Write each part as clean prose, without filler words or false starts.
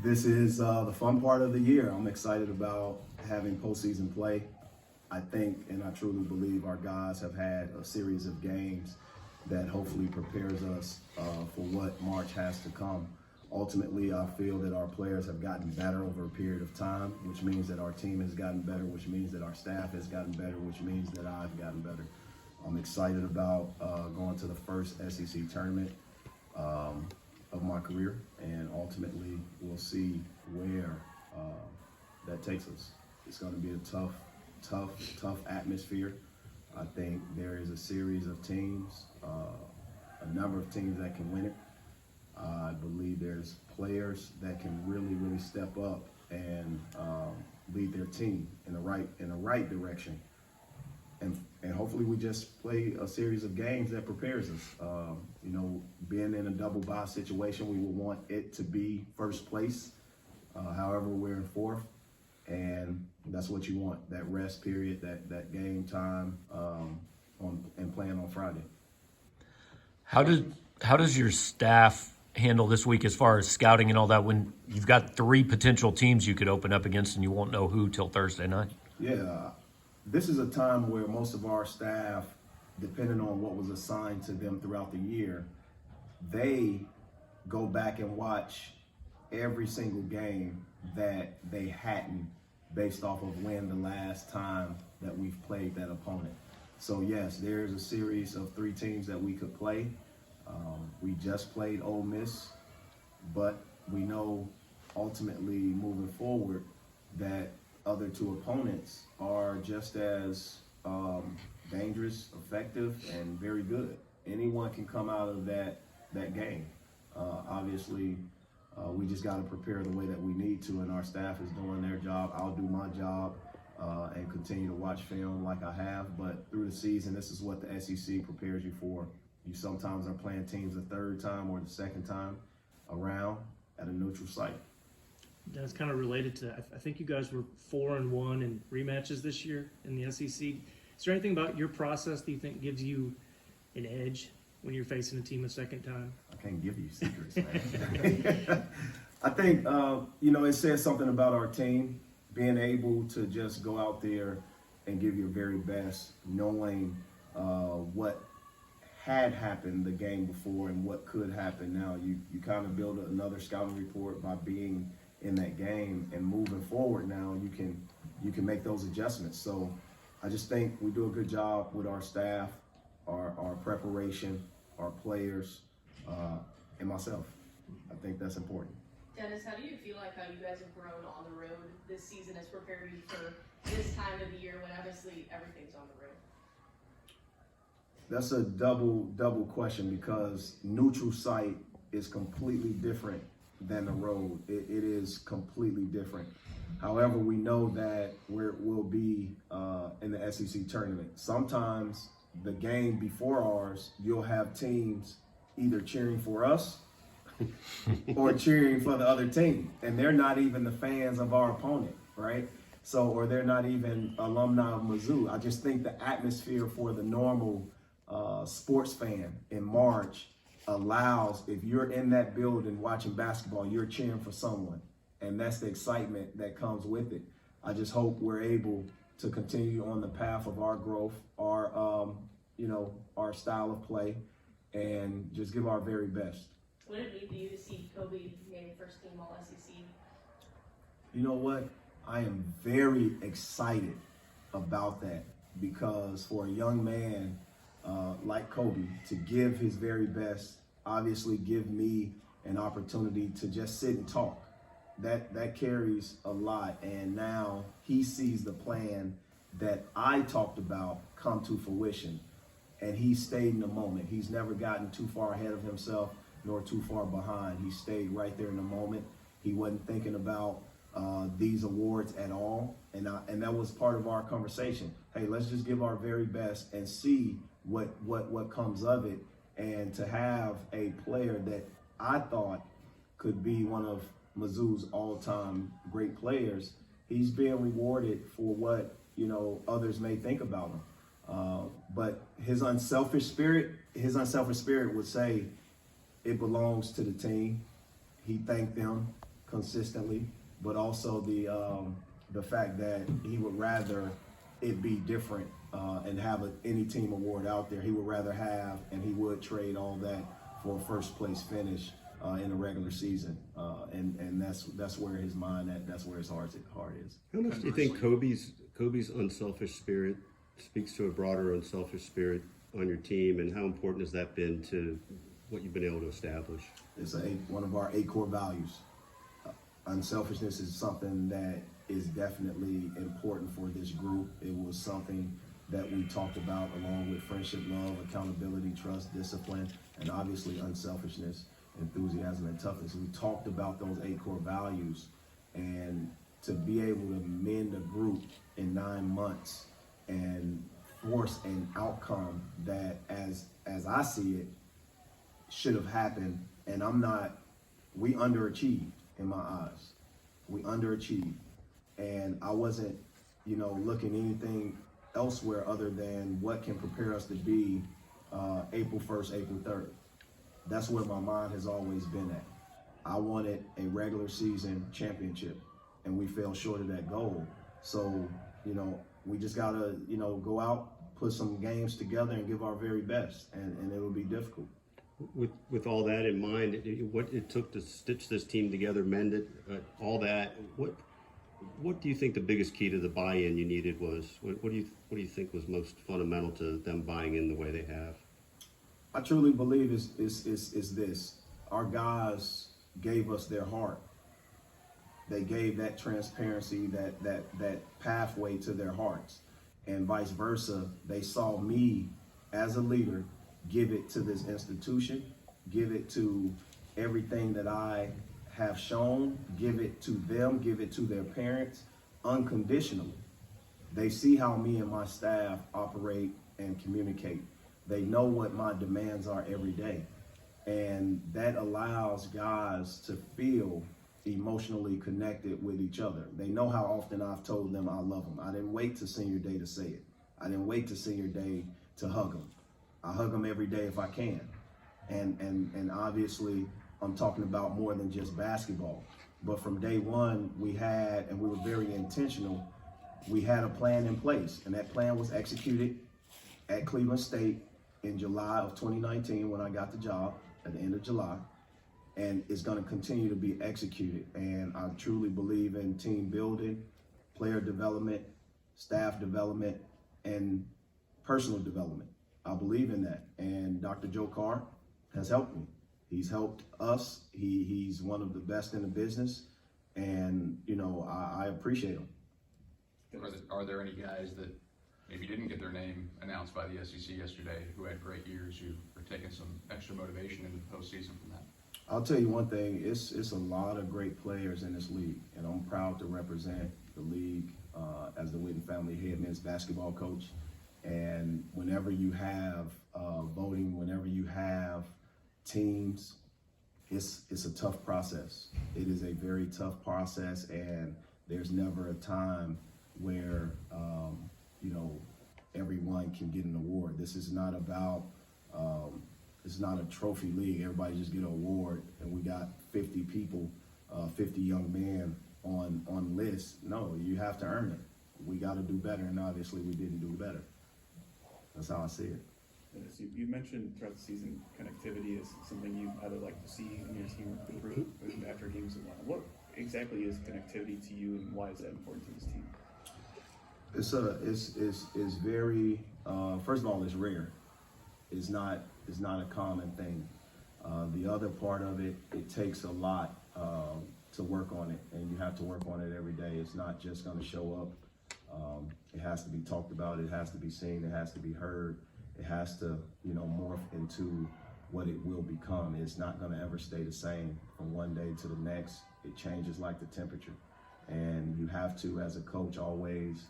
This is the fun part of the year. I'm excited about having postseason play. I think and I truly believe our guys have had a series of games that hopefully prepares us for what March has to come. Ultimately, I feel that our players have gotten better over a period of time, which means that our team has gotten better, which means that our staff has gotten better, which means that I've gotten better. I'm excited about going to the first SEC tournament of my career, and ultimately we'll see where that takes us. It's going to be a tough atmosphere. I think there is a series of teams, a number of teams that can win it. I believe there's players that can really step up and lead their team in the right direction. And hopefully we just play a series of games that prepares us. Being in a double bye situation, we will want it to be first place. However, we're in fourth, and that's what you want, that rest period, that game time and playing on Friday. How does your staff handle this week as far as scouting and all that when you've got 3 potential teams you could open up against and you won't know who till Thursday night? Yeah, this is a time where most of our staff, depending on what was assigned to them throughout the year, they go back and watch every single game that they hadn't based off of when the last time that we've played that opponent. So yes, there's a series of 3 teams that we could play. We just played Ole Miss, but we know ultimately moving forward that other 2 opponents are just as dangerous, effective, and very good. Anyone can come out of that game. Obviously, we just got to prepare the way that we need to, and our staff is doing their job. I'll do my job and continue to watch film like I have. But through the season, this is what the SEC prepares you for. You sometimes are playing teams the 3rd time or the 2nd time around at a neutral site. That's kind of related to, I think you guys were 4-1 in rematches this year in the SEC. Is there anything about your process that you think gives you an edge when you're facing a team a second time? I can't give you secrets, man. I think, it says something about our team being able to just go out there and give your very best, knowing what had happened the game before and what could happen now. You kind of build another scouting report by being in that game, and moving forward now you can make those adjustments. So I just think we do a good job with our staff, our preparation, our players, and myself. I think that's important. Dennis, how do you feel like how you guys have grown on the road this season has prepared you for this time of the year when obviously everything's on the road? That's a double question, because neutral site is completely different than the road. It is completely different. However, we know that we'll be in the SEC tournament. Sometimes the game before ours, you'll have teams either cheering for us or cheering for the other team, and they're not even the fans of our opponent, right? So, or they're not even alumni of Mizzou. I just think the atmosphere for the normal sports fan in March allows, if you're in that building watching basketball, you're cheering for someone, and that's the excitement that comes with it. I just hope we're able to continue on the path of our growth, our style of play, and just give our very best. What did it mean to you to see Kobe named first team All SEC? You know what? I am very excited about that, because for a young man like Kobe to give his very best, obviously give me an opportunity to just sit and talk. That carries a lot, and now he sees the plan that I talked about come to fruition, and he stayed in the moment. He's never gotten too far ahead of himself nor too far behind. He stayed right there in the moment. He wasn't thinking about these awards at all, and that was part of our conversation. Hey, let's just give our very best and see what comes of it. And to have a player that I thought could be one of Mizzou's all-time great players, he's being rewarded for what others may think about him. But his unselfish spirit would say it belongs to the team. He thanked them consistently, but also the fact that he would rather it be different and have any team award out there. He would rather have, and he would trade all that for a first place finish in the regular season, and that's where his mind at. That's where his heart is. How much do you think Kobe's unselfish spirit speaks to a broader unselfish spirit on your team, and how important has that been to what you've been able to establish? It's one of our 8 core values. Unselfishness is something that is definitely important for this group. It was something that we talked about along with friendship, love, accountability, trust, discipline, and obviously unselfishness, enthusiasm, and toughness. We talked about those 8 core values, and to be able to mend a group in 9 months and force an outcome that, as I see it, should have happened, and we underachieved in my eyes. We underachieved, and I wasn't, looking anything elsewhere other than what can prepare us to be April 1st, April 3rd. That's where my mind has always been at. I wanted a regular season championship, and we fell short of that goal. So, we just gotta, go out, put some games together, and give our very best, and it'll be difficult. With all that in mind, what it took to stitch this team together, mend it, all that, what do you think the biggest key to the buy-in you needed was? What do you think was most fundamental to them buying in the way they have? I truly believe is this. Our guys gave us their heart. They gave that transparency, that pathway to their hearts, and vice versa. They saw me as a leader give it to this institution, give it to everything that I have shown, give it to them, give it to their parents unconditionally. They see how me and my staff operate and communicate. They know what my demands are every day. And that allows guys to feel emotionally connected with each other. They know how often I've told them I love them. I didn't wait to senior day to say it. I didn't wait to senior day to hug them. I hug them every day if I can. And obviously I'm talking about more than just basketball. But from day one, we were very intentional. We had a plan in place, and that plan was executed at Cleveland State in July of 2019 when I got the job at the end of July, and it's going to continue to be executed. And I truly believe in team building, player development, staff development, and personal development. I believe in that, and Dr. Joe Carr has helped me. He's helped us. He's one of the best in the business, and I appreciate him. Are there any guys that maybe didn't get their name announced by the SEC yesterday who had great years who are taking some extra motivation into the postseason from that? I'll tell you one thing, it's a lot of great players in this league, and I'm proud to represent the league as the Witten family head men's basketball coach. And whenever you have voting, whenever you have teams, it's a tough process. It is a very tough process, and there's never a time where everyone can get an award. This is not about it's not a trophy league. Everybody just get an award, and we got 50 people, 50 young men on lists. No, you have to earn it. We got to do better, and obviously we didn't do better. That's how I see it. So you mentioned throughout the season connectivity is something you either like to see in your team improve after games and what exactly is connectivity to you, and why is that important to this team? It's very first of all, it's rare. It's not a common thing. The other part of it takes a lot to work on it, and you have to work on it every day. It's not just going to show up. It has to be talked about. It has to be seen. It has to be heard. It has to, morph into what it will become. It's not going to ever stay the same from one day to the next. It changes like the temperature, and you have to, as a coach, always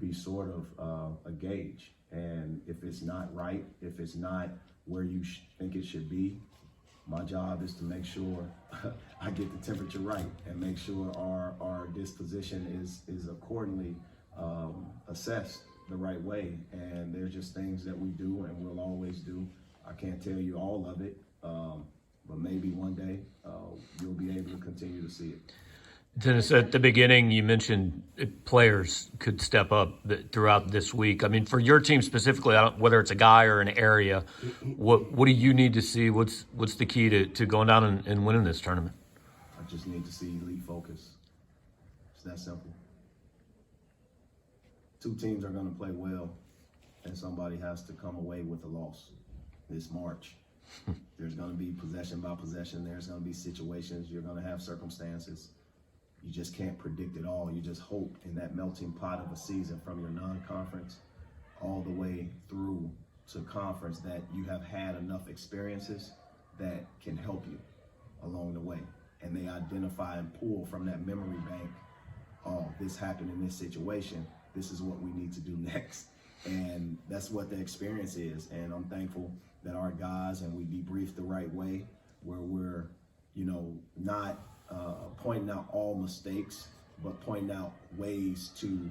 be sort of a gauge. And if it's not right, if it's not where you think it should be, my job is to make sure I get the temperature right and make sure our disposition is accordingly assessed the right way. And there's just things that we do and we'll always do. I can't tell you all of it, but maybe one day you'll be able to continue to see it. Dennis, at the beginning, you mentioned players could step up throughout this week. I mean, for your team specifically, whether it's a guy or an area, what do you need to see? What's the key to going down and winning this tournament? I just need to see elite focus. It's that simple. Two teams are going to play well, and somebody has to come away with a loss this March. There's going to be possession by possession. There's going to be situations. You're going to have circumstances. You just can't predict it all. You just hope in that melting pot of a season from your non-conference all the way through to conference that you have had enough experiences that can help you along the way. And they identify and pull from that memory bank, oh, this happened in this situation. This is what we need to do next. And that's what the experience is. And I'm thankful that our guys, and we debrief the right way, where we're, not pointing out all mistakes, but pointing out ways to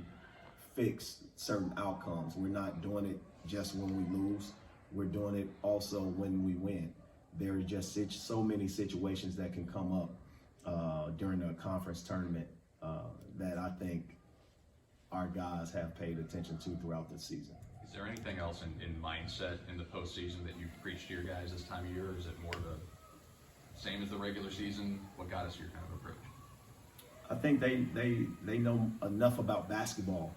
fix certain outcomes. We're not doing it just when we lose. We're doing it also when we win. There are just so many situations that can come up during a conference tournament that I think our guys have paid attention to throughout the season. Is there anything else in mindset in the postseason that you preach to your guys this time of year, or is it more the same as the regular season? What got us your kind of approach? I think they know enough about basketball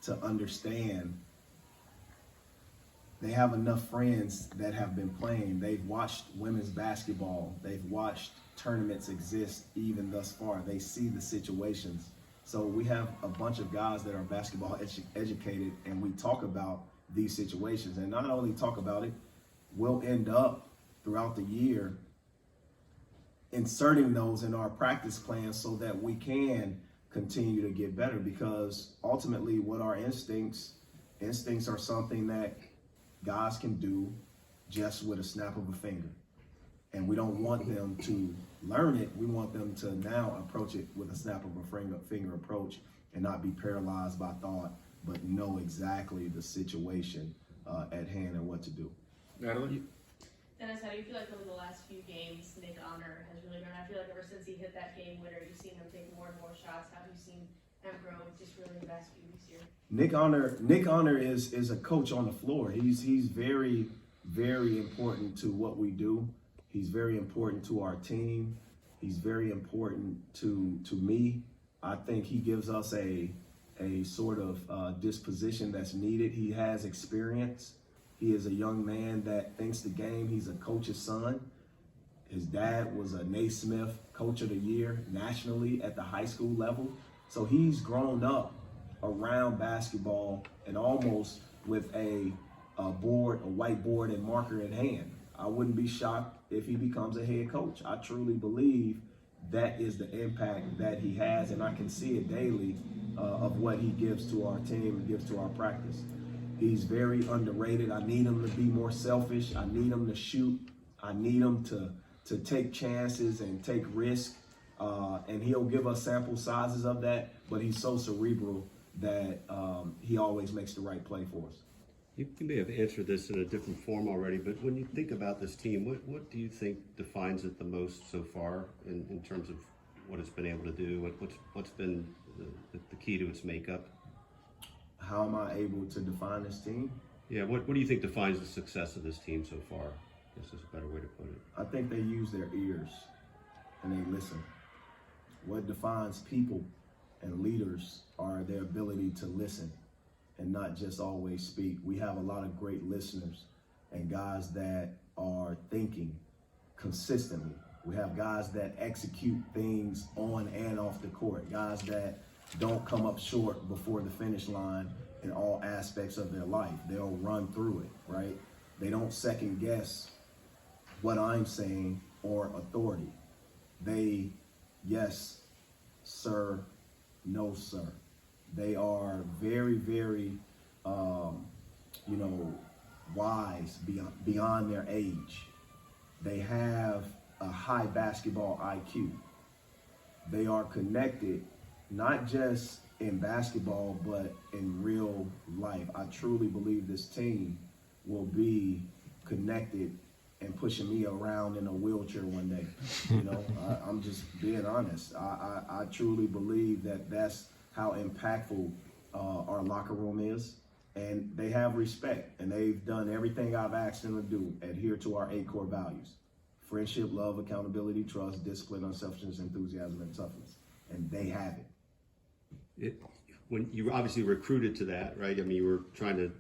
to understand. They have enough friends that have been playing. They've watched women's basketball. They've watched tournaments exist even thus far. They see the situations. So we have a bunch of guys that are basketball educated, and we talk about these situations. And not only talk about it, we'll end up throughout the year inserting those in our practice plans so that we can continue to get better, because ultimately what our instincts are something that guys can do just with a snap of a finger. And we don't want them to learn it. We want them to now approach it with a snap of a finger approach and not be paralyzed by thought, but know exactly the situation at hand and what to do. Natalie? Dennis, how do you feel like over the last few games, Nick Honor has really grown? I feel like ever since he hit that game winner, you've seen him take more and more shots. How have you seen him grow just really in the last few weeks here? Nick Honor is a coach on the floor. He's very, very important to what we do. He's very important to our team. He's very important to me. I think he gives us a sort of disposition that's needed. He has experience. He is a young man that thinks the game. He's a coach's son. His dad was a Naismith Coach of the Year nationally at the high school level. So he's grown up around basketball and almost with a whiteboard and marker in hand. I wouldn't be shocked if he becomes a head coach. I truly believe that is the impact that he has, and I can see it daily of what he gives to our team and gives to our practice. He's very underrated. I need him to be more selfish. I need him to shoot. I need him to take chances and take risks. And he'll give us sample sizes of that, but he's so cerebral that he always makes the right play for us. You may have answered this in a different form already, but when you think about this team, what do you think defines it the most so far in terms of what it's been able to do? What's been the key to its makeup? How am I able to define this team? Yeah, what do you think defines the success of this team so far? I guess is a better way to put it. I think they use their ears and they listen. What defines people and leaders are their ability to listen and not just always speak. We have a lot of great listeners and guys that are thinking consistently. We have guys that execute things on and off the court, guys that don't come up short before the finish line in all aspects of their life. They'll run through it, right? They don't second guess what I'm saying or authority. They, yes, sir, no, sir. They are very, very, wise beyond their age. They have a high basketball IQ. They are connected, not just in basketball, but in real life. I truly believe this team will be connected and pushing me around in a wheelchair one day. You know, I'm just being honest. I truly believe that that's how impactful our locker room is. And they have respect, and they've done everything I've asked them to do, adhere to our 8 core values: friendship, love, accountability, trust, discipline, unselfishness, enthusiasm, and toughness. And they have it. When you were obviously recruited to that, right? I mean, you were trying to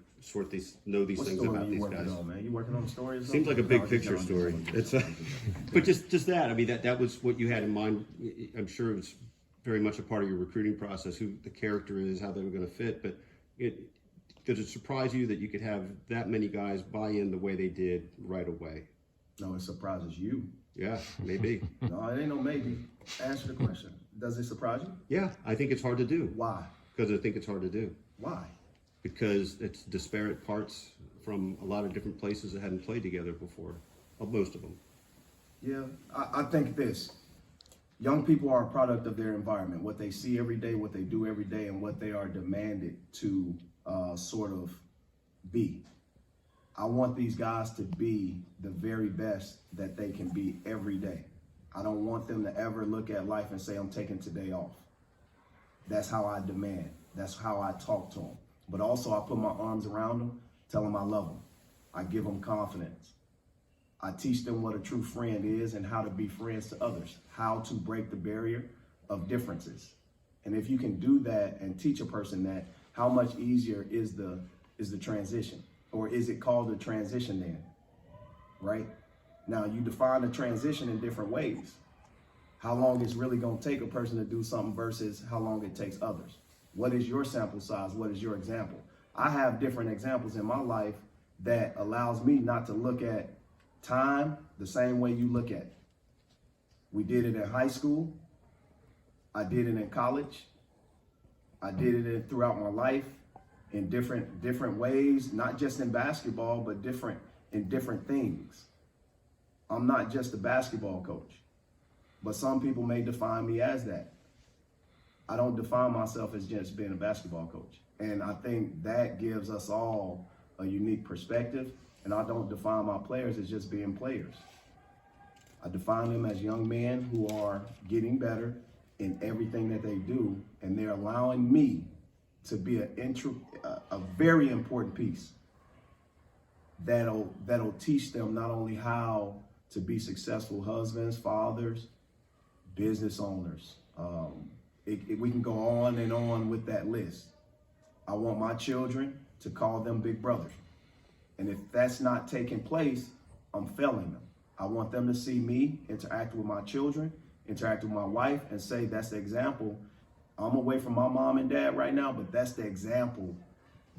know these What things story about you these working guys. on, man? You working on a story? Or Seems like a something? big picture story. It's but just that. I mean, that was what you had in mind. I'm sure it was very much a part of your recruiting process, who the character is, how they were going to fit. But does it surprise you that you could have that many guys buy in the way they did right away? No, it surprises you. Yeah, maybe. No, it ain't no maybe. Answer the question. Does it surprise you? Yeah, I think it's hard to do. Why? Because I think it's hard to do. Why? Because it's disparate parts from a lot of different places that hadn't played together before. Well, most of them. Yeah, I think this. Young people are a product of their environment, what they see every day, what they do every day, and what they are demanded to sort of be. I want these guys to be the very best that they can be every day. I don't want them to ever look at life and say, I'm taking today off. That's how I demand. That's how I talk to them. But also I put my arms around them, tell them I love them. I give them confidence. I teach them what a true friend is and how to be friends to others, how to break the barrier of differences. And if you can do that and teach a person that, how much easier is the transition? Or is it called a transition then? Right? Now you define a transition in different ways. How long it's really gonna take a person to do something versus how long it takes others. What is your sample size? What is your example? I have different examples in my life that allows me not to look at time the same way you look at it. We did it in high school. I did it in college. I did it throughout my life in different ways, not just in basketball, but in different things. I'm not just a basketball coach, but some people may define me as that. I don't define myself as just being a basketball coach. And I think that gives us all a unique perspective. And I don't define my players as just being players. I define them as young men who are getting better in everything that they do. And they're allowing me to be a very important piece that'll teach them not only how to be successful husbands, fathers, business owners. We can go on and on with that list. I want my children to call them big brother. And if that's not taking place, I'm failing them. I want them to see me interact with my children, interact with my wife, and say, that's the example. I'm away from my mom and dad right now, but that's the example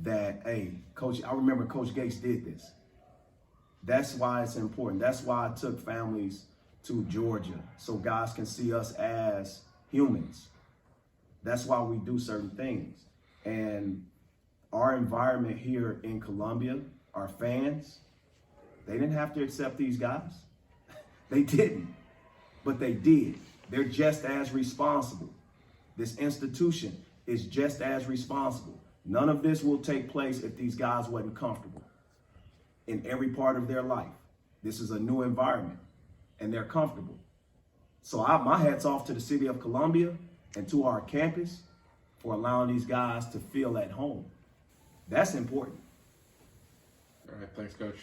that, hey, Coach, I remember Coach Gates did this. That's why it's important. That's why I took families to Georgia, so guys can see us as humans. That's why we do certain things. And our environment here in Columbia, our fans, they didn't have to accept these guys. They didn't, but they did. They're just as responsible. This institution is just as responsible. None of this will take place if these guys wasn't comfortable in every part of their life. This is a new environment and they're comfortable. So my hat's off to the city of Columbia and to our campus for allowing these guys to feel at home. That's important. All right, thanks, Coach.